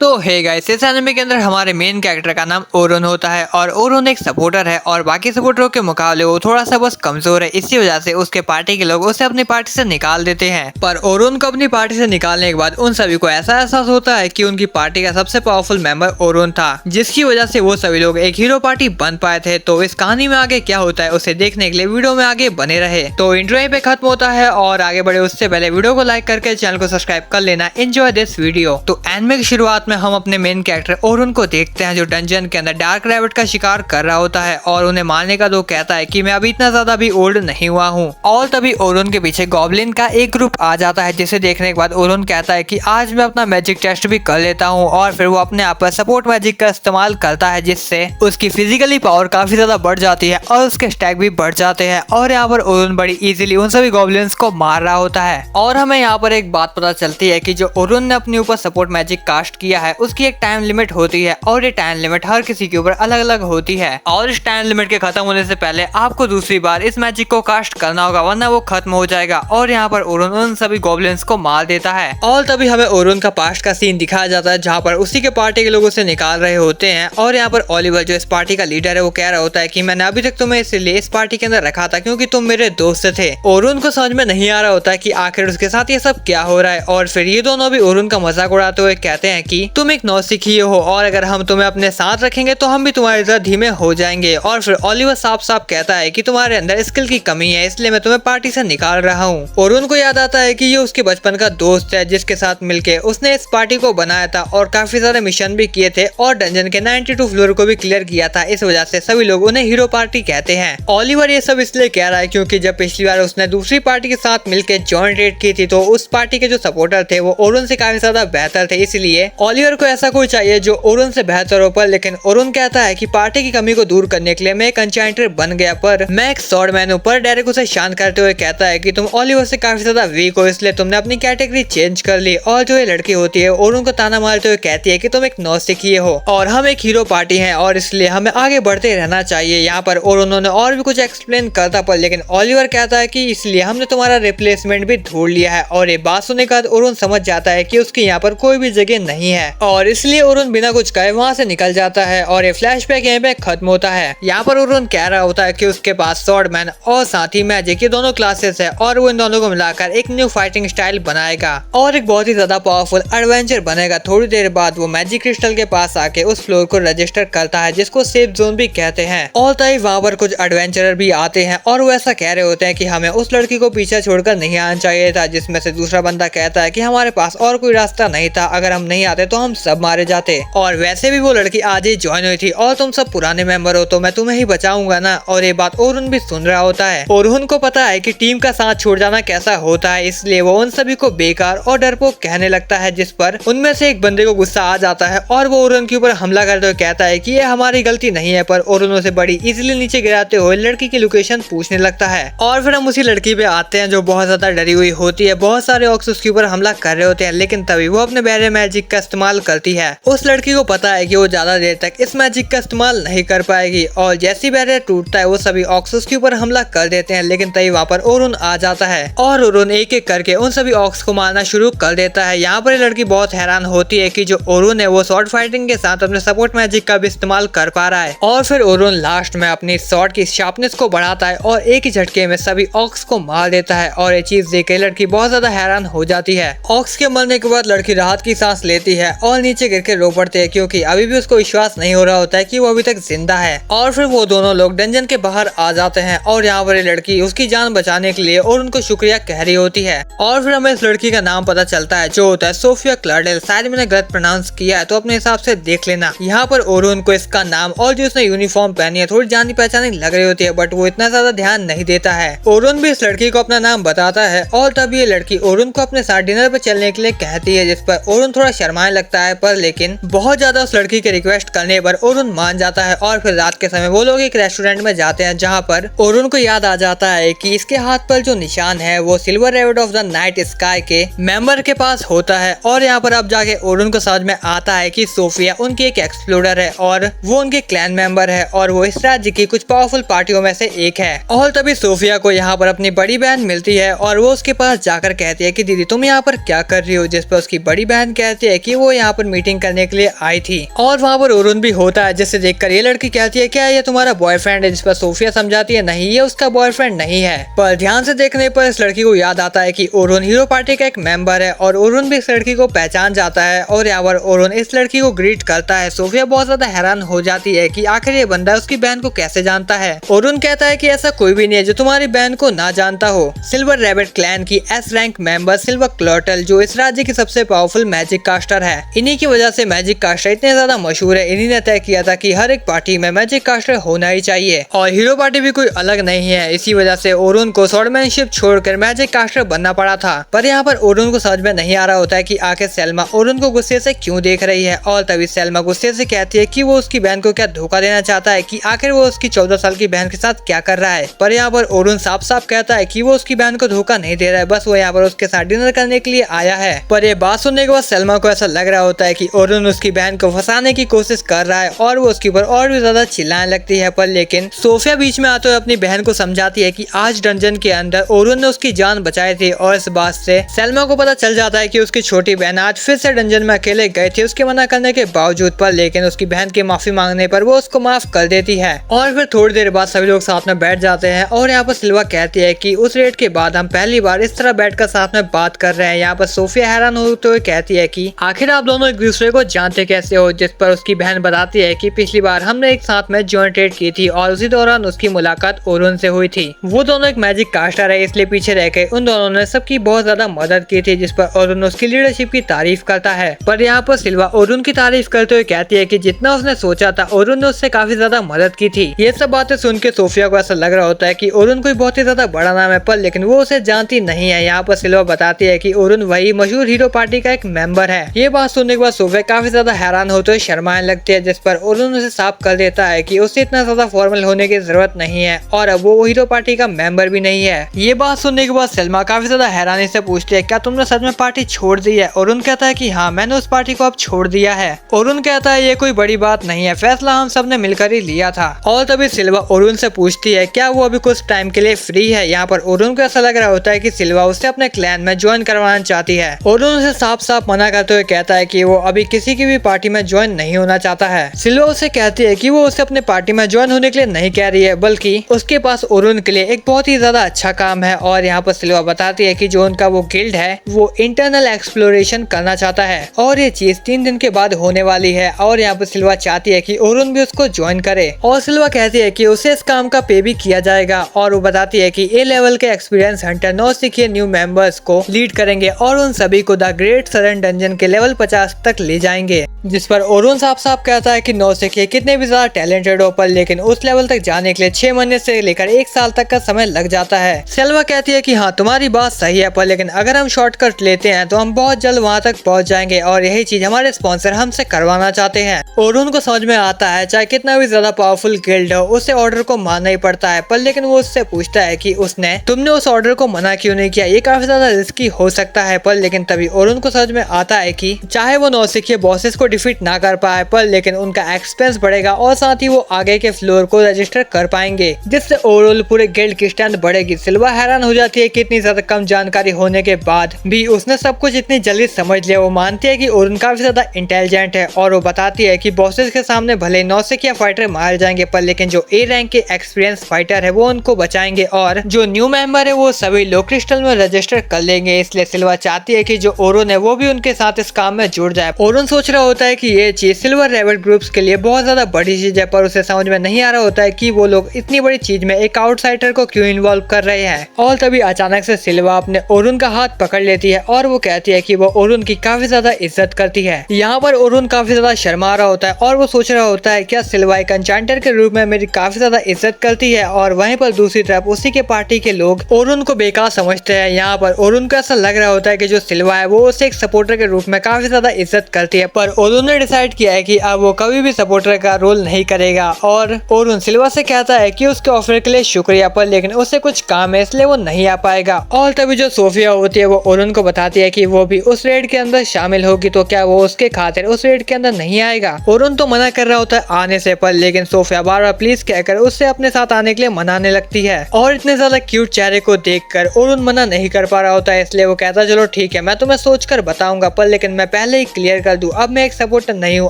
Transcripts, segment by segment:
तो hey guys, इस anime के अंदर हमारे मेन कैरेक्टर का नाम ओरुन होता है और ओरुन एक सपोर्टर है और बाकी सपोर्टरों के मुकाबले वो थोड़ा सा बस कमजोर है। इसी वजह से उसके पार्टी के लोग उसे अपनी पार्टी से निकाल देते हैं। पर ओरुन को अपनी पार्टी से निकालने के बाद उन सभी को ऐसा एहसास होता है कि उनकी पार्टी का सबसे पावरफुल मेंबर ओरुन था, जिसकी वजह से वो सभी लोग एक हीरो पार्टी बन पाए थे। तो इस कहानी में आगे क्या होता है उसे देखने के लिए वीडियो में आगे बने रहे। तो इंट्रो यहीं पे खत्म होता है और आगे बढ़े उससे पहले वीडियो को लाइक करके चैनल को सब्सक्राइब कर लेना। Enjoy this video. तो एनिमे की शुरुआत में हम अपने मेन कैरेक्टर ओरुन को देखते हैं जो डंजन के अंदर डार्क रैबिट का शिकार कर रहा होता है और उन्हें मारने का दो कहता है कि मैं अभी इतना ज्यादा भी ओल्ड नहीं हुआ हूँ। और तभी ओरुन के पीछे गॉब्लिन का एक ग्रुप आ जाता है, जिसे देखने के बाद ओरुन कहता है कि आज मैं अपना मैजिक टेस्ट भी कर लेता हूँ और फिर वो अपने आप पर सपोर्ट मैजिक का इस्तेमाल करता है, जिससे उसकी फिजिकली पावर काफी ज्यादा बढ़ जाती है और उसके स्टैक भी बढ़ जाते हैं। और यहाँ पर ओरुन बड़ी इजीली उन सभी गॉब्लिन्स को मार रहा होता है। और हमें यहाँ पर एक बात पता चलती है कि जो ओरुन ने अपने ऊपर सपोर्ट मैजिक कास्ट किया है उसकी एक टाइम लिमिट होती है और ये टाइम लिमिट हर किसी के ऊपर अलग अलग होती है। और इस टाइम लिमिट के खत्म होने से पहले आपको दूसरी बार इस मैजिक को कास्ट करना होगा, वरना वो खत्म हो जाएगा। और यहाँ पर ओरुन उन सभी गॉब्लिन्स को मार देता है। और तभी हमें ओरुन का पास्ट का सीन दिखाया जाता है जहाँ पर उसी के पार्टी के लोग उसे निकाल रहे होते हैं। और यहाँ पर ओलिवर जो इस पार्टी का लीडर है वो कह रहा होता है कि मैंने अभी तक तुम्हें इसलिए इस पार्टी के अंदर रखा था क्योंकि तुम मेरे दोस्त थे। ओरुन को समझ में नहीं आ रहा होता है कि आखिर उसके साथ ये सब क्या हो रहा है। और फिर ये दोनों भी ओरुन का मजाक उड़ाते हुए कहते हैं कि तुम एक नौसिखिए हो और अगर हम तुम्हें अपने साथ रखेंगे तो हम भी तुम्हारी तरह धीमे हो जाएंगे। और फिर ओलिवर साफ साफ कहता है कि तुम्हारे अंदर स्किल की कमी है, इसलिए मैं तुम्हें पार्टी से निकाल रहा हूँ। ओरुन को याद आता है कि ये उसके बचपन का दोस्त है जिसके साथ मिलके उसने इस पार्टी को बनाया था और काफी सारे मिशन भी किए थे और डंजन के 92 फ्लोर को भी क्लियर किया था। इस वजह से सभी लोग उन्हें हीरो पार्टी कहते हैं। ओलिवर ये सब इसलिए कह रहा है क्योंकि जब पिछली बार उसने दूसरी पार्टी के साथ मिलकर जॉइंट रेड की थी तो उस पार्टी के जो सपोर्टर थे वो ओरुन से काफी ज्यादा बेहतर थे, इसलिए ओलिवर को ऐसा कोई चाहिए जो ओरुन से बेहतर हो। पर लेकिन ओरुन कहता है कि पार्टी की कमी को दूर करने के लिए मैं एक एन्चेंटर बन गया, पर मैं एक स्वॉर्डमैन हूं। पर डेरेक उसे शांत करते हुए कहता है कि तुम ओलिवर से काफी ज्यादा वीक हो, इसलिए तुमने अपनी कैटेगरी चेंज कर ली। और जो ये लड़की होती है ओरुन को ताना मारते हुए कहती है कि तुम एक नौसिखिए हो और हम एक हीरो पार्टी हैं और इसलिए हमें आगे बढ़ते रहना चाहिए। यहाँ पर ओरुन ने और भी कुछ एक्सप्लेन करता पर लेकिन ओलिवर कहता है कि इसलिए हमने तुम्हारा रिप्लेसमेंट भी ढूंढ लिया है। और ये बात सुनने के बाद ओरुन समझ जाता है कि उसकी यहाँ पर कोई भी जगह नहीं है और इसलिए ओरुन बिना कुछ कहे वहाँ से निकल जाता है। और ये फ्लैशबैक यहाँ पे खत्म होता है। यहाँ पर ओरुन कह रहा होता है कि उसके पास स्वॉर्डमैन और साथ ही मैजिक ये दोनों क्लासेस है और वो इन दोनों को मिलाकर एक न्यू फाइटिंग स्टाइल बनाएगा और एक बहुत ही ज्यादा पावरफुल एडवेंचर बनेगा। थोड़ी देर बाद वो मैजिक क्रिस्टल के पास आके उस फ्लोर को रजिस्टर करता है जिसको सेफ जोन भी कहते हैं। और तभी वहाँ पर कुछ एडवेंचरर भी आते हैं और वो ऐसा कह रहे होते हैं कि हमें उस लड़की को पीछे छोड़कर नहीं आना चाहिए था, जिसमें से दूसरा बंदा कहता है कि हमारे पास और कोई रास्ता नहीं था, अगर हम नहीं आते तो हम सब मारे जाते और वैसे भी वो लड़की आज ही ज्वाइन हुई थी और तुम सब पुराने मेंबर हो तो मैं तुम्हें ही बचाऊंगा ना। और ये बात ओरुन भी सुन रहा होता है। ओरुन को पता है कि टीम का साथ छोड़ जाना कैसा होता है, इसलिए वो उन सभी को बेकार और डरपोक कहने लगता है, जिस पर उनमें से एक बंदे को गुस्सा आ जाता है और वो ओरुन के ऊपर हमला करते हुए कहता है कि ये हमारी गलती नहीं है। पर ओरुन उसे बड़ी इजीली नीचे गिराते हुए लड़की की लोकेशन पूछने लगता है। और फिर हम उसी लड़की पे आते हैं जो बहुत ज्यादा डरी हुई होती है। बहुत सारे ऑक्स उसके ऊपर हमला कर रहे होते हैं लेकिन तभी वो अपने बैरियर मैजिक का इस्तेमाल करती है। उस लड़की को पता है कि वो ज्यादा देर तक इस मैजिक का इस्तेमाल नहीं कर पाएगी और जैसी बैरियर टूटता है वो सभी ऑक्स उसके ऊपर हमला कर देते हैं। लेकिन तभी वहाँ पर ओरुन आ जाता है और ओरुन एक एक करके उन सभी ऑक्स को मारना शुरू कर देता है। यहाँ पर लड़की बहुत हैरान होती है कि जो ओरुन है वो शॉर्ट फाइटिंग के साथ अपने सपोर्ट मैजिक का भी इस्तेमाल कर पा रहा है। और फिर ओरुन लास्ट में अपनी शॉर्ट की शार्पनेस को बढ़ाता है और एक ही झटके में सभी ऑक्स को मार देता है। और ये चीज देख के लड़की बहुत ज्यादा हैरान हो जाती है। ऑक्स के मरने के बाद लड़की राहत की सांस लेती है और नीचे गिर के रो पड़ती है क्योंकि अभी भी उसको विश्वास नहीं हो रहा होता है कि वो अभी तक जिंदा है। और फिर वो दोनों लोग डंजन के बाहर आ जाते हैं और यहाँ पर लड़की उसकी जान बचाने के लिए और उनको शुक्रिया कह रही होती है। और फिर हमें इस लड़की का नाम पता चलता है जो होता है सोफिया क्लार्डेल। शायद मैंने गलत प्रोनाउंस किया है तो अपने हिसाब से देख लेना। यहाँ पर ओरुन को इसका नाम और जो उसने यूनिफॉर्म पहनी है थोड़ी जानी पहचानी लग रही होती है बट वो इतना ज्यादा ध्यान नहीं देता है। ओरुन भी इस लड़की को अपना नाम बताता है और तब ये लड़की ओरुन को अपने साथ डिनर पर चलने के लिए कहती है, जिस पर ओरुन थोड़ा शर्माने लगता है। पर लेकिन बहुत ज्यादा उस लड़की के रिक्वेस्ट करने पर ओरुन मान जाता है और फिर रात के समय वो लोग एक रेस्टोरेंट में जाते हैं जहाँ पर ओरुन को याद आ जाता है कि इसके हाथ पर जो निशान है वो silver rabbit of the night sky के मेंबर के पास होता है। और यहाँ पर अब जाके ओरुन को समझ में आता है कि सोफिया उनकी एक एक्सप्लोरर है और वो उनके क्लैन मेंबर है और वो इस राज्य की कुछ पावरफुल पार्टियों में से एक है। और तभी सोफिया को यहाँ पर अपनी बड़ी बहन मिलती है और वो उसके पास जाकर कहती है कि दीदी तुम यहाँ पर क्या कर रही हो, जिस पर उसकी बड़ी बहन कहती है कि वो वो यहाँ पर मीटिंग करने के लिए आई थी। और वहाँ पर ओरुन भी होता है, जिसे देखकर ये लड़की कहती है क्या ये तुम्हारा बॉयफ्रेंड है, जिस पर सोफिया समझाती है नहीं ये उसका बॉयफ्रेंड नहीं है। पर ध्यान से देखने पर इस लड़की को याद आता है कि ओरुन हीरो पार्टी का एक मेंबर है और ओरुन भी इस लड़की को पहचान जाता है और यहाँ पर ओरुन इस लड़की को ग्रीट करता है। सोफिया बहुत ज्यादा हैरान हो जाती है कि आखिर ये बंदा उसकी बहन को कैसे जानता है। ओरुन कहता है कि ऐसा कोई भी नहीं है जो तुम्हारी बहन को ना जानता हो। सिल्वर रैबिट क्लैन की एस रैंक मेंबर सिल्वर क्लोटल जो इस राज्य की सबसे पावरफुल मैजिक कास्टर है, इन्हीं की वजह से मैजिक कास्टर इतने ज्यादा मशहूर है। इन्हीं ने तय किया था कि हर एक पार्टी में मैजिक कास्टर होना ही चाहिए और हीरो पार्टी भी कोई अलग नहीं है। इसी वजह से ओरुन को स्वॉर्डमैनशिप छोड़कर मैजिक कास्टर बनना पड़ा था। पर यहाँ पर ओरुन को समझ में नहीं आ रहा होता है कि आखिर सेल्मा ओरुन को गुस्से से क्यों देख रही है। और तभी सेल्मा गुस्से से कहती है कि वो उसकी बहन को क्या धोखा देना चाहता है, कि आखिर वो उसकी 14 साल की बहन के साथ क्या कर रहा है। पर यहाँ पर ओरुन साफ साफ कहता है कि वो उसकी बहन को धोखा नहीं दे रहा है, बस वो यहाँ पर उसके साथ डिनर करने के लिए आया है। पर ये बात सुनने के बाद सेल्मा को ऐसा लग रहा होता है कि ओरुन उसकी बहन को फंसाने की कोशिश कर रहा है और वो उसके ऊपर और भी ज्यादा चिल्लाने लगती है। पर लेकिन सोफिया बीच में आते हुए अपनी बहन को समझाती है कि आज डंजन के अंदर ओरुन ने उसकी जान बचाई थी और इस बात से सेल्मा को पता चल जाता है कि उसकी छोटी बहन आज फिर से डंजन में अकेले गए थे उसके मना करने के बावजूद। पर लेकिन उसकी बहन की माफी मांगने पर वो उसको माफ कर देती है और फिर थोड़ी देर बाद सभी लोग साथ में बैठ जाते हैं। और यहाँ पर सिल्वा कहती है कि उस रेट के बाद हम पहली बार इस तरह बैठकर साथ में बात कर रहे हैं। यहाँ पर सोफिया हैरान होते हुए कहती है कि आखिर आप दोनों एक दूसरे को जानते कैसे हो, जिस पर उसकी बहन बताती है कि पिछली बार हमने एक साथ में जॉइंट ट्रेड की थी और उसी दौरान उसकी मुलाकात ओरुन से हुई थी। वो दोनों एक मैजिक कास्टर है, इसलिए पीछे रहकर उन दोनों ने सबकी बहुत ज्यादा मदद की थी, जिस पर ओरुन उसकी लीडरशिप की तारीफ करता है। पर यहाँ पर सिल्वा ओरुन की तारीफ करते हुए कहती है कि जितना उसने सोचा था ओरुन ने उससे काफी ज्यादा मदद की थी। ये सब बातें सुन के सोफिया को ऐसा लग रहा होता है कि ओरुन कोई बहुत ही ज्यादा बड़ा नाम है, पर लेकिन वो उसे जानती नहीं है। यहाँ पर सिल्वा बताती है कि ओरुन वही मशहूर हीरो पार्टी का एक मेंबर है। ये बात सुनने के बाद सोफिया काफी ज्यादा हैरान होते हुए शर्माने लगती है, जिस पर ओरुन उसे साफ कर देता है कि उसे इतना ज्यादा फॉर्मल होने की जरूरत नहीं है और अब वो हीरो पार्टी का मेंबर भी नहीं है। ये बात सुनने के बाद सलमा काफी ज्यादा हैरानी से पूछती है क्या तुमने सच में पार्टी छोड़ दी है। ओरुन कहता है कि हाँ मैंने उस पार्टी को अब छोड़ दिया है। ओरुन कहता है ये कोई बड़ी बात नहीं है, फैसला हम सब ने मिलकर ही लिया था। और तभी सिल्वा ओरुन से पूछती है क्या वो अभी कुछ टाइम के लिए फ्री है। यहाँ पर ओरुन को ऐसा लग रहा होता है कि सिल्वा उससे अपने क्लैन में ज्वाइन करवाना चाहती है। ओरुन उसे साफ साफ मना करते हुए कहता है कि वो अभी किसी की भी पार्टी में ज्वाइन नहीं होना चाहता है। सिल्वा उसे कहती है कि वो उसे अपने पार्टी में ज्वाइन होने के लिए नहीं कह रही है, बल्कि उसके पास ओरुन के लिए एक बहुत ही ज्यादा अच्छा काम है। और यहाँ पर सिल्वा बताती है कि जो उनका वो गिल्ड है वो इंटरनल एक्सप्लोरेशन करना चाहता है और ये चीज 3 दिन के बाद होने वाली है। और यहाँ पर सिल्वा चाहती है कि ओरुन भी उसको ज्वाइन करे और सिल्वा कहती है कि उसे इस काम का पे भी किया जाएगा। और वो बताती है कि ए लेवल के एक्सपीरियंस हंटर 9 सीखे न्यू मेंबर्स को लीड करेंगे और उन सभी को द ग्रेट सरन डंजन के लेवल 50 तक ले जाएंगे। जिस पर ओरुन साफ साफ कहता है कि 9 सीखे कितने भी ज्यादा टैलेंटेड हो, पर लेकिन उस लेवल तक जाने के लिए 6 महीने से लेकर 1 साल तक का समय लग जाता है। सेल्वा कहती है कि हाँ तुम्हारी बात सही है, पर लेकिन अगर हम शॉर्टकट लेते हैं तो हम बहुत जल्द वहाँ तक पहुँच जाएंगे और यही चीज हमारे स्पॉन्सर हमसे करवाना चाहते हैं। ओरुन को समझ में आता है चाहे कितना भी ज्यादा पावरफुल गिल्ड हो उसे ऑर्डर को मानना ही पड़ता है, पर लेकिन वो उससे पूछता है कि उसने तुमने उस ऑर्डर को मना क्यों नहीं किया, ये काफी ज्यादा रिस्की हो सकता है। पर लेकिन तभी ओरुन को समझ में आता है कि चाहे वो नौसिखिए बॉसेस को डिफीट ना कर पाए, पर लेकिन उनका एक्सपेंस बढ़ेगा और साथ ही वो आगे के फ्लोर को रजिस्टर कर पाएंगे, जिससे ओवरऑल पूरे गिल्ड की स्ट्रेंथ बढ़ेगी। सिल्वा हैरान हो जाती है कि इतनी ज्यादा कम जानकारी होने के बाद भी उसने सब कुछ इतनी जल्दी समझ लिया। वो मानती है कि ओरुन काफी ज्यादा इंटेलिजेंट है और वो बताती है कि बॉसेस के सामने भले नौसिखिया फाइटर मारे जाएंगे, पर लेकिन जो ए रैंक के एक्सपीरियंस फाइटर है वो उनको बचाएंगे और जो न्यू मेंबर है वो सभी लो क्रिस्टल में रजिस्टर कर लेंगे। इसलिए सिल्वा चाहती है कि जो ओरुन है वो भी उनके साथ इस काम में जुड़ जाए। ओरुन सोच रहा होता है कि ये चीज सिल्वर रैबिट ग्रुप्स के लिए बहुत ज्यादा बड़ी चीज है, पर उसे समझ में नहीं आ रहा होता है कि वो लोग इतनी बड़ी चीज में एक आउटसाइडर को क्यों इन्वॉल्व कर रहे हैं। और तभी अचानक से सिल्वा अपने ओरुन का हाथ पकड़ लेती है और वो कहती है कि वो ओरुन की काफी ज्यादा इज्जत करती है। यहाँ पर ओरुन काफी ज्यादा शर्मा रहा होता है और वो सोच रहा होता है क्या सिल्वा एक एन्चेंटर के रूप में मेरी काफी ज्यादा इज्जत करती है, और वहीं पर दूसरी तरफ उसी के पार्टी के लोग ओरुन को बेकार समझते हैं। यहाँ पर ओरुन को ऐसा लग रहा होता है कि जो सिल्वा है वो उसे एक सपोर्टर के रूप में काफी ज्यादा इज्जत करती है, पर ओरुन ने डिसाइड किया है कि अब वो कभी भी सपोर्टर का रोल नहीं करेगा। और ओरुन सिल्वा से कहता है कि उसके ऑफर के लिए शुक्रिया, पर लेकिन उसे कुछ काम है इसलिए वो नहीं आ पाएगा। और तभी जो सोफिया होती है वो ओरुन को बताती है कि वो भी उस रेड के अंदर शामिल होगी, तो क्या वो उसके खातिर उस रेड के अंदर नहीं आएगा। ओरुन तो मना कर रहा होता है आने से, पर लेकिन सोफिया बार बार प्लीज कहकर उससे अपने साथ आने के लिए मनाने लगती है। और इतने ज्यादा क्यूट चेहरे को देखकर ओरुन मना नहीं कर पा रहा होता है, इसलिए वो कहता है चलो ठीक है मैं तुम्हें सोच कर बताऊंगा, पर लेकिन मैं पहले ही क्लियर कर दूं, अब मैं एक सपोर्टर नहीं हूँ,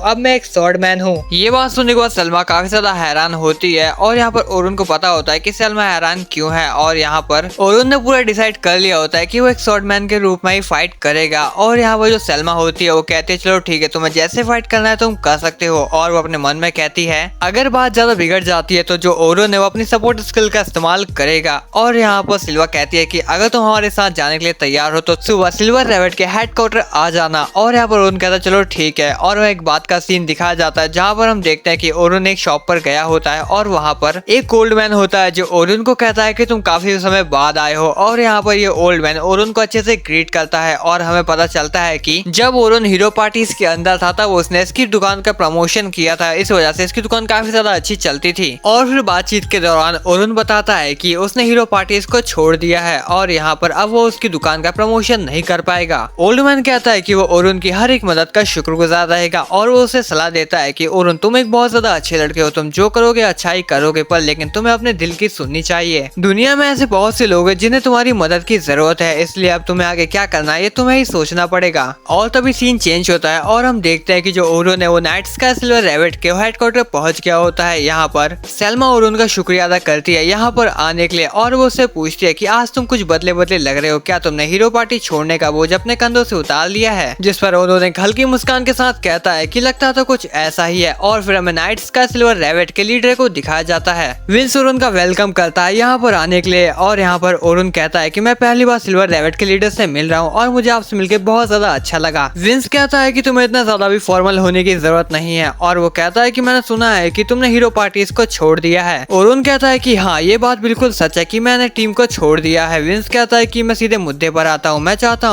अब मैं एक स्वॉर्डमैन हूँ। ये बात सुनने के बाद सलमा काफी ज्यादा हैरान होती है और यहाँ पर ओरुन को पता होता है कि सलमा हैरान क्यों है। और यहाँ पर ओरुन ने पूरा डिसाइड कर लिया होता है कि वो एक स्वॉर्डमैन के रूप में ही फाइट करेगा। और यहाँ पर जो सलमा होती है वो कहती है चलो ठीक है, तुम्हें जैसे फाइट करना है तुम कर सकते हो। और वो अपने मन में कहती है अगर बात ज्यादा बिगड़ जाती है तो जो ओरुन है वो अपनी सपोर्ट स्किल का इस्तेमाल करेगा। और यहाँ पर सिल्वा कहती है कि अगर तुम हमारे साथ जाने के लिए तैयार हो तो सुबह सिल्वर रैबिट के हेडक्वार्टर आ जाना। और यहाँ पर ओरुन कहता है चलो ठीक है। और वह एक बात का सीन दिखाया जाता है जहाँ पर हम देखते हैं कि ओरुन एक शॉप पर गया होता है और वहाँ पर एक ओल्ड मैन होता है जो ओरुन को कहता है कि तुम काफी समय बाद आए हो। और यहाँ पर ये ओल्ड मैन ओरुन को अच्छे से ग्रीट करता है और हमें पता चलता है कि जब ओरुन हीरो पार्टीज के अंदर था तब उसने इसकी दुकान का प्रमोशन किया था, इस वजह से इसकी दुकान काफी ज्यादा अच्छी चलती थी। और फिर बातचीत के दौरान ओरुन बताता है कि उसने हीरो पार्टीज को छोड़ दिया है और यहाँ पर अब वो उसकी दुकान का प्रमोशन नहीं कर पाएगा। ओल्ड मैन कहता है कि वो ओरुन की हर एक मदद का शुक्रगुजार रहेगा और वो उसे सलाह देता है कि ओरुन तुम एक बहुत ज्यादा अच्छे लड़के हो, तुम जो करोगे अच्छा ही करोगे, पर लेकिन तुम्हें अपने दिल की सुननी चाहिए। दुनिया में ऐसे बहुत से लोग हैं जिन्हें तुम्हारी मदद की जरूरत है, इसलिए अब तुम्हें आगे क्या करना है ये तुम्हें ही सोचना पड़ेगा। और तभी सीन चेंज होता है और हम देखते हैं कि जो ओरुन है वो नाइट स्काई सिल्वर रैबिट के हेडक्वार्टर पहुंच गया होता है। यहाँ पर सलमा ओरुन का शुक्रिया अदा करती है यहाँ पर आने के लिए और वो उससे पूछती है कि आज तुम कुछ बदले बदले लग रहे हो, क्या तुमने हीरो पार्टी छोड़ने का बोझ अपने कंधों से उतार लिया है? जिस पर उन्होंने हल्की मुस्कान के साथ कहता है कि लगता तो कुछ ऐसा ही है। और फिर हमें नाइट स्काई सिल्वर रैबिट के लीडर को दिखाया जाता है। विंस ओरुन का वेलकम करता है यहाँ पर आने के लिए और यहाँ पर ओरुन कहता है कि मैं पहली बार सिल्वर रैबिट के लीडर से मिल रहा हूँ और मुझे आपसे मिलकर बहुत ज्यादा अच्छा लगा। विंस कहता है कि तुम्हें इतना ज्यादा भी फॉर्मल होने की जरूरत नहीं है और वो कहता है कि मैंने सुना है कि तुमने हीरो पार्टीज को छोड़ दिया है। ओरुन कहता है कि हाँ ये बात बिल्कुल सच है कि मैंने टीम को छोड़ दिया है। विंस कहता है कि मैं सीधे मुद्दे पर आता हूँ, मैं चाहता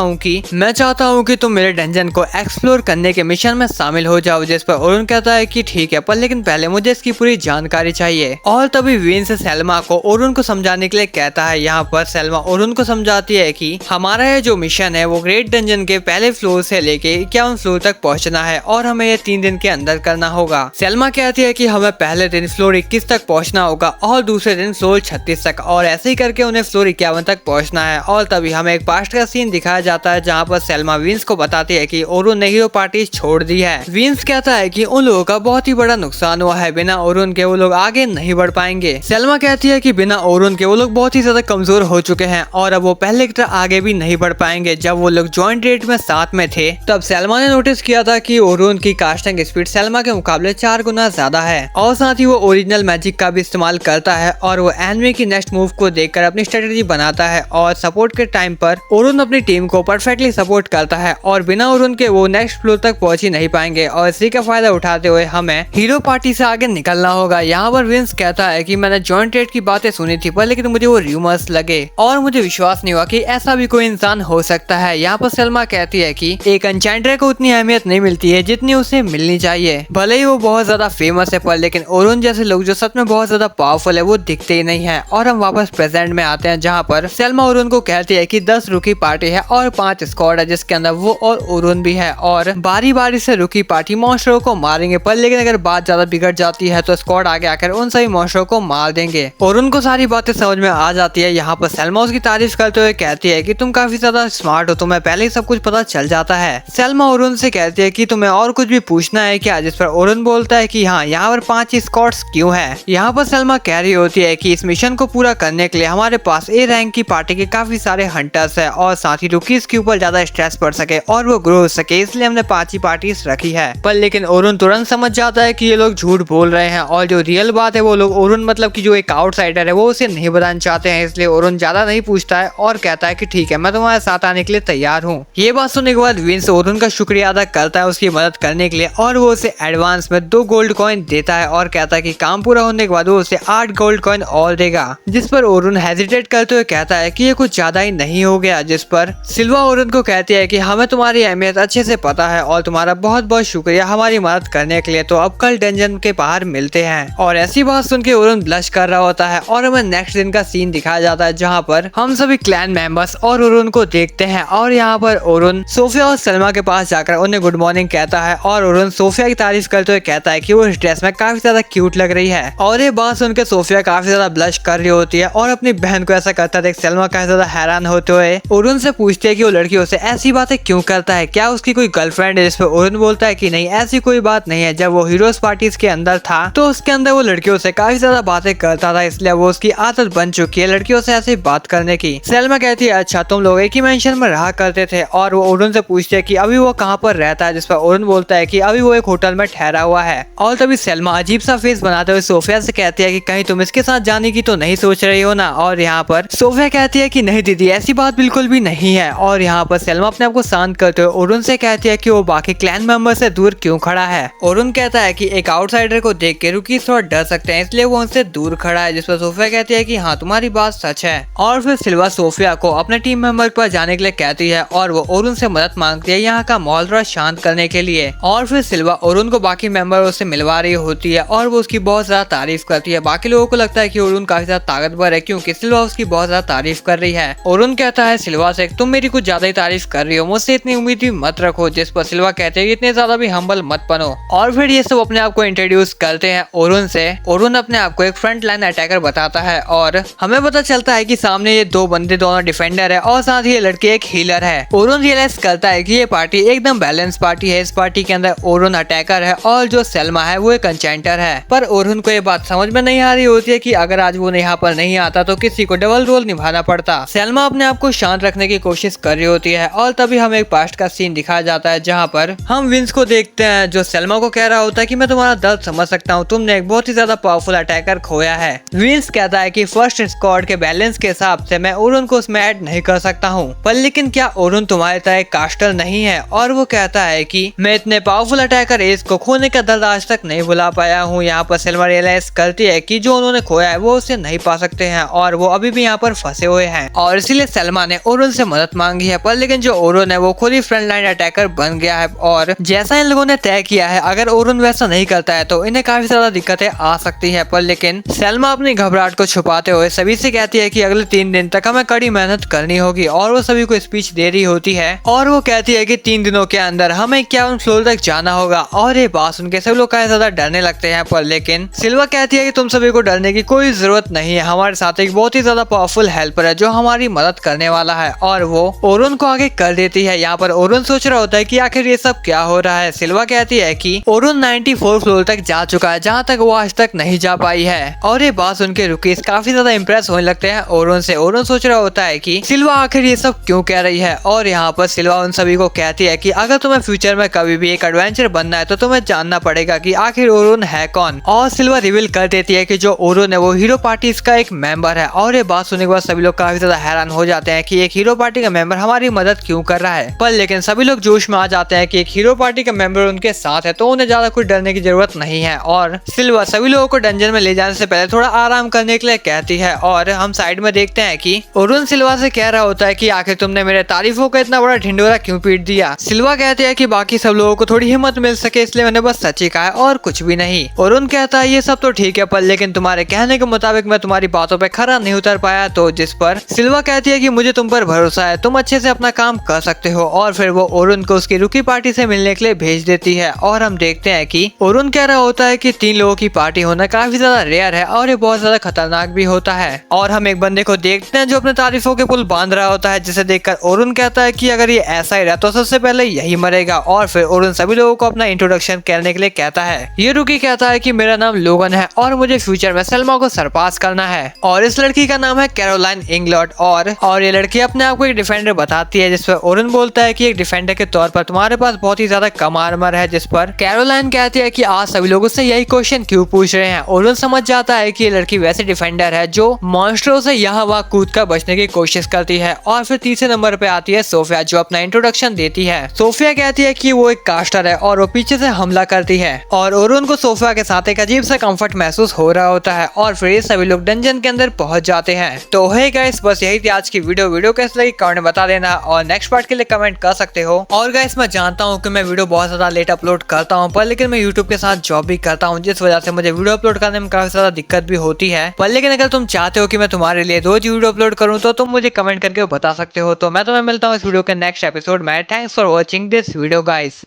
हूँ कि तुम मेरे डंजन को एक्सप्लोर करने के मिशन में शामिल हो जाओ। जिस पर ओरुन कहता है कि ठीक है, पर लेकिन पहले मुझे इसकी पूरी जानकारी चाहिए। और तभी विंस सलमा को ओरुन को समझाने के लिए कहता है। यहाँ पर सलमा ओरुन को समझाती है कि हमारा ये जो मिशन है वो ग्रेट डंजन के पहले फ्लोर से लेके 51 फ्लोर तक पहुंचना है और हमें ये 3 दिन के अंदर करना होगा। सलमा कहती है कि हमें पहले दिन फ्लोर 21 तक पहुंचना होगा और दूसरे दिन फ्लोर 36 तक और ऐसे ही करके उन्हें फ्लोर 51 तक पहुंचना है। और तभी हमें एक पास्ट का सीन दिखाया जाता है जहाँ पर सलमा विंस को बताती है कि ओरुन ने हीरो पार्टी छोड़ दी है। विंस कहता है कि उन लोगों का बहुत ही बड़ा नुकसान हुआ है, बिना ओरुन के वो लोग आगे नहीं बढ़ पाएंगे। सलमा कहती है कि बिना ओरुन के वो लोग बहुत ही ज्यादा कमजोर हो चुके हैं और अब वो पहले की तरह आगे भी नहीं बढ़ पाएंगे। जब वो लोग जॉइंट रेट में साथ में थे तब सलमा ने नोटिस किया था कि ओरुन की कास्टिंग स्पीड सलमा के मुकाबले 4 गुना ज्यादा है और साथ ही वो ओरिजिनल मैजिक का भी इस्तेमाल करता है और वो एनिमे की नेक्स्ट मूव को देखकर अपनी स्ट्रेटेजी बनाता है और सपोर्ट के टाइम पर ओरुन अपनी टीम को परफेक्टली सपोर्ट करता है और बिना ओरुन के वो नेक्स्ट फ्लोर तक पहुंच ही नहीं पाएंगे और इसी का फायदा उठाते हुए हमें हीरो पार्टी से आगे निकलना होगा। यहाँ पर विंस कहता है कि मैंने जॉइंट रेट की बातें सुनी थी पर लेकिन मुझे वो रूमर्स लगे और मुझे विश्वास नहीं हुआ कि ऐसा भी कोई इंसान हो सकता है। यहाँ पर सलमा कहती है कि एक एन्चेंटर को उतनी अहमियत नहीं मिलती है जितनी उसे मिलनी चाहिए, भले ही वो बहुत ज्यादा फेमस है, पर लेकिन ओरुन जैसे लोग जो सच में बहुत ज्यादा पावरफुल है वो दिखते ही नहीं है। और हम वापस प्रेजेंट में आते हैं जहाँ पर सलमा ओरुन को कहती है कि 10 रुकी पार्टी है और 5 स्क्वाड है जिसके अंदर वो और ओरुन भी है और बारी बारी से रुकी पार्टी मॉन्स्टरों को मारेंगे, पर लेकिन अगर बात ज्यादा बिगड़ जाती है तो स्क्वाड आगे आकर उन सभी मॉन्स्टरों को मार देंगे। ओरुन को सारी बातें समझ में आ जाती है। यहाँ पर सलमा उसकी तारीफ करते हुए कहती है कि तुम काफी ज्यादा स्मार्ट हो, तुम्हें पहले ही सब कुछ पता चल जाता है। सलमा ओरुन से कहती है कि तुम्हें और कुछ भी पूछना है क्या? जिस पर ओरुन बोलता है कि हाँ, यहाँ पर 5 स्क्वाड्स क्यों है? यहाँ पर सलमा कह रही होती है कि इस मिशन को पूरा करने के लिए हमारे पास ए रैंक की पार्टी के काफी सारे हंटर्स है और साथ ही रुकीज के ऊपर ज्यादा स्ट्रेस पड़ सके और वो ग्रो हो सके, इसलिए हमने 5 ही पार्टीज रखी है। पर लेकिन ओरुन तुरंत समझ जाता है कि ये लोग झूठ बोल रहे हैं और जो रियल बात है वो लोग ओरुन मतलब कि जो एक आउटसाइडर है वो उसे नहीं बताना चाहते हैं, इसलिए ओरुन ज्यादा नहीं पूछता है और कहता है कि ठीक है, मैं तुम्हारे साथ आने के लिए तैयार हूँ। ये बात सुनने के बाद विंस ओरुन का शुक्रिया अदा करता है उसकी मदद करने के लिए और वो उसे एडवांस में 2 गोल्ड कॉइन देता है और कहता है कि काम पूरा होने के बाद वो उसे 8 गोल्ड कॉइन और देगा। जिस पर ओरुन हेजिटेट करते हुए कहता है कि ये कुछ ज्यादा ही नहीं हो गया। जिस पर सिल्वा ओरुन को कहती है कि हमें तुम्हारी अहमियत अच्छे से पता है और तुम्हारा बहुत बहुत शुक्रिया हमारी मदद करने के लिए, तो अब कल डंजन के बाहर मिलते हैं। और ऐसी बात सुन के ओरुन ब्लश कर रहा होता है और हमें नेक्स्ट दिन का सीन दिखाया जाता है जहाँ पर हम सभी क्लैन मेंबर्स और ओरुन को देखते हैं और यहाँ पर ओरुन सोफिया और सलमा के पास जाकर उन्हें गुड मॉर्निंग कहता है और ओरुन सोफिया की तारीफ करते हुए कहता है कि वो इस ड्रेस में काफी ज्यादा क्यूट लग रही है। और ये बात सुनकर सोफिया काफी ज्यादा ब्लश कर रही होती है और अपनी बहन को ऐसा करता देख सलमा काफी ज्यादा हैरान होते हुए ओरुन से पूछती है कि वो लड़की उसे ऐसी बातें क्यों करता है, क्या क्या उसकी कोई गर्लफ्रेंड है, जिस पर ओरुन बोलता है कि नहीं ऐसी कोई बात नहीं है। जब वो हीरोज पार्टीज के अंदर था तो उसके अंदर वो लड़कियों से काफी ज्यादा बातें करता था, इसलिए वो उसकी आदत बन चुकी है लड़कियों से ऐसे बात करने की। सेल्मा कहती है अच्छा तुम लोग एक ही मेंशन में रहा करते थे, और वो ओरुन से पूछते है कि अभी वो कहाँ पर रहता है, जिस पर ओरुन बोलता है कि अभी वो एक होटल में ठहरा हुआ है। और तभी सेल्मा अजीब सा फेस बनाते हुए सोफिया से कहती है कि कहीं तुम इसके साथ जाने की तो नहीं सोच रही हो ना। और यहाँ पर सोफिया कहती है कि नहीं दीदी ऐसी बात बिल्कुल भी नहीं है। और यहाँ पर सेल्मा अपने आप को शांत करते हुए ओरुन से कहती है कि वो बाकी क्लैन मेंबर से दूर क्यों खड़ा है। ओरुन कहता है कि एक आउटसाइडर को देख के रुकी थोड़ा डर सकते हैं, इसलिए वो उनसे दूर खड़ा है। जिस पर सोफिया कहती है कि हाँ तुम्हारी बात सच है। और फिर सिल्वा सोफिया को अपने टीम मेंबर पर जाने के लिए कहती है और वो ओरुन से मदद मांगती है यहाँ का माहौल थोड़ा शांत करने के लिए। और फिर सिल्वा ओरुन को बाकी मेंबरों से मिलवा रही होती है और वो उसकी बहुत ज्यादा तारीफ करती है। बाकी लोगों को लगता है कि ओरुन काफी ज्यादा ताकतवर है क्योंकि सिल्वा उसकी बहुत ज्यादा तारीफ कर रही है। ओरुन कहता है सिल्वा से तुम मेरी कुछ ज्यादा ही तारीफ कर रही हो, मुझसे इतनी उम्मीद भी मत रखो। जिस पर सिल्वा कहते हैं इतने ज्यादा भी हम्बल मत बनो। और फिर ये सब अपने आप को इंट्रोड्यूस करते हैं ओरुन से। ओरुन अपने आप को एक फ्रंट लाइन अटैकर बताता है और हमें पता चलता है कि सामने ये दो बंदे दोनों डिफेंडर है और साथ ही ये लड़की एक हीलर है। ओरुन रियलाइज करता है कि ये पार्टी एकदम बैलेंस पार्टी है। इस पार्टी के अंदर ओरुन अटैकर है और जो सेल्मा है वो एक एन्चेंटर है। पर ओरुन को ये बात समझ में नहीं आ रही होती है कि अगर आज वो यहाँ पर नहीं आता तो किसी को डबल रोल निभाना पड़ता। सेल्मा अपने आप को शांत रखने की कोशिश कर रही होती है और तभी हमें एक पास्ट का सीन दिखाया जाता है जहाँ पर हम विंस को देखते हैं जो सेल्मा को कह रहा होता है कि मैं तुम्हारा दर्द समझ सकता हूँ, तुमने एक बहुत ही ज्यादा पावरफुल अटैकर खोया है। विंस कहता है कि फर्स्ट स्क्वाड के बैलेंस के हिसाब से मैं ओरुन को उसमें ऐड नहीं कर सकता हूँ, पर लेकिन क्या ओरुन तुम्हारे तरह एक कास्टर नहीं है। और वो कहता है कि मैं इतने पावरफुल अटैकर एज को खोने का दर्द आज तक नहीं भुला पाया हूँ। यहाँ पर सेल्मा रियलाइज करती है कि जो उन्होंने खोया है वो उसे नहीं पा सकते हैं और वो अभी भी यहाँ पर फंसे हुए हैं और इसीलिए सेल्मा ने ओरुन से मदद मांगी है। पर लेकिन जो ओरुन है वो खुद ही फ्रंट लाइन अटैकर बन गया है और जैसा इन लोगों ने तय किया है अगर ओरुन वैसा नहीं करता है तो इन्हें काफी ज्यादा दिक्कतें आ सकती है। पर लेकिन सेल्मा अपनी घबराहट को छुपाते हुए सभी से कहती है कि अगले 3 दिन तक हमें कड़ी मेहनत करनी होगी और वो सभी को स्पीच दे रही होती है और वो कहती है कि 3 दिनों के अंदर हमें 51 फ्लोर तक जाना होगा। और ये बात सुनकर सब लोग काफी ज्यादा डरने लगते हैं। पर लेकिन सिल्वा कहती है कि तुम सभी को डरने की कोई जरूरत नहीं है, हमारे साथ एक बहुत ही ज्यादा पावरफुल हेल्पर है जो हमारी मदद करने वाला है। और वो ओरुन को आगे कर देती है। यहाँ पर ओरुन सोच रहा होता है कि आखिर ये सब क्या हो रहा है। सिल्वा कहती है कि ओरुन 94 फ्लोर तक जा चुका है जहाँ तक वो आज तक नहीं जा पाई है। और ये बात सुन के रुकीस काफी ज्यादा इम्प्रेस होने लगते हैं ओरुन से। ओरुन सोच रहा होता है कि सिल्वा आखिर ये सब क्यों कह रही है। और यहाँ पर सिल्वा उन सभी को कहती है कि अगर तुम्हें फ्यूचर में कभी भी एक एडवेंचर बनना है तो तुम्हें जानना पड़ेगा कि आखिर ओरुन है कौन। और सिल्वा रिवील कर देती है कि जो ओरुन है वो हीरो पार्टी का एक मेंबर है। और ये बात सुनने के बाद सभी लोग काफी ज्यादा हैरान हो जाते हैं कि एक हीरो पार्टी का मेंबर हमारी मदद क्यों कर रहा है। पर लेकिन सभी लोग जोश में आ जाते हैं कि एक हीरो पार्टी का मेंबर उनके साथ है तो उन्हें ज्यादा कुछ डरने की जरूरत नहीं है। और सिल्वा सभी लोगों को डंजन में ले जाने से पहले थोड़ा आराम करने के लिए कहती है। और हम साइड में देखते हैं कि ओरुन सिल्वा से कह रहा होता है कि आखिर तुमने मेरे तारीफों का इतना बड़ा ढिंडोरा क्यों पीट दिया। सिल्वा कहते हैं कि बाकी सब लोगों को थोड़ी हिम्मत मिल सके इसलिए मैंने बस सच ही कहा है और कुछ भी नहीं। ओरुन कहता है ये सब तो ठीक है पर लेकिन तुम्हारे कहने के मुताबिक मैं तुम्हारी बातों पे खरा नहीं उतर पाया। तो जिस पर सिल्वा कहती है कि मुझे तुम पर भरोसा है, तुम अच्छे से अपना काम कर सकते हो। और फिर वो ओरुन को उसकी रुकी पार्टी से मिलने के लिए भेज देती है। और हम देखते हैं कि ओरुन कह रहा होता है कि 3 लोगों की पार्टी होना काफी ज्यादा रेयर है और ये बहुत ज्यादा खतरनाक भी होता है। और हम एक बंदे को देखते हैं जो अपने तारीफों के पुल बांध रहा होता है, जिसे देखकर ओरुन कहता है कि अगर ये ऐसा ही रहा तो सबसे पहले यही मरेगा। और फिर ओरुन सभी लोगों को अपना इंट्रोडक्शन करने के लिए कहता है। ये रुकी कहता है कि मेरा नाम लोगन है और मुझे फ्यूचर में सेल्मा को सरपास करना है। और इस लड़की का नाम है कैरोलाइन इंग्लॉट। और ये लड़की अपने आप को एक डिफेंडर बताती है, जिस पर ओरुन बोलता है कि एक डिफेंडर के तौर पर तुम्हारे पास बहुत ही ज्यादा कम आर्मर है। जिस पर कैरोलाइन कहती है कि आज सभी लोग उससे यही क्वेश्चन क्यों पूछ रहे हैं। ओरुन समझ जाता है कि ये लड़की वैसे डिफेंडर है जो मॉन्स्टरों से यहाँ वहाँ कूद कर बचने की कोशिश करती है। और फिर तीसरे नंबर पे आती है सोफिया जो अपना इंट्रोडक्शन देती है। सोफिया कहती है कि वो एक कास्टर है और वो पीछे से हमला करती है। और ओरुन को सोफिया के साथ एक अजीब सा कंफर्ट महसूस हो रहा होता है। और फिर ये सभी लोग डंजन के अंदर पहुंच जाते हैं। तो हे गाइस बस यही थी आज की वीडियो कैसी लगी कमेंट में बता देना और नेक्स्ट पार्ट के लिए कमेंट कर सकते हो। और गाइस मैं जानता हूँ कि मैं वीडियो बहुत ज्यादा लेट अपलोड करता हूँ पर लेकिन मैं यूट्यूब के साथ जॉब भी करता हूँ जिस वजह से मुझे वीडियो अपलोड करने में काफी ज्यादा दिक्कत भी होती है। पर लेकिन अगर तुम चाहते हो कि मैं तुम्हारे लिए रोज वीडियो अपलोड करूँ तो तुम मुझे कमेंट करके बता सकते हो। तो मैं तुम्हें मिलता हूँ इस वीडियो के नेक्स्ट एपिसोड में। Thanks for watching this video guys.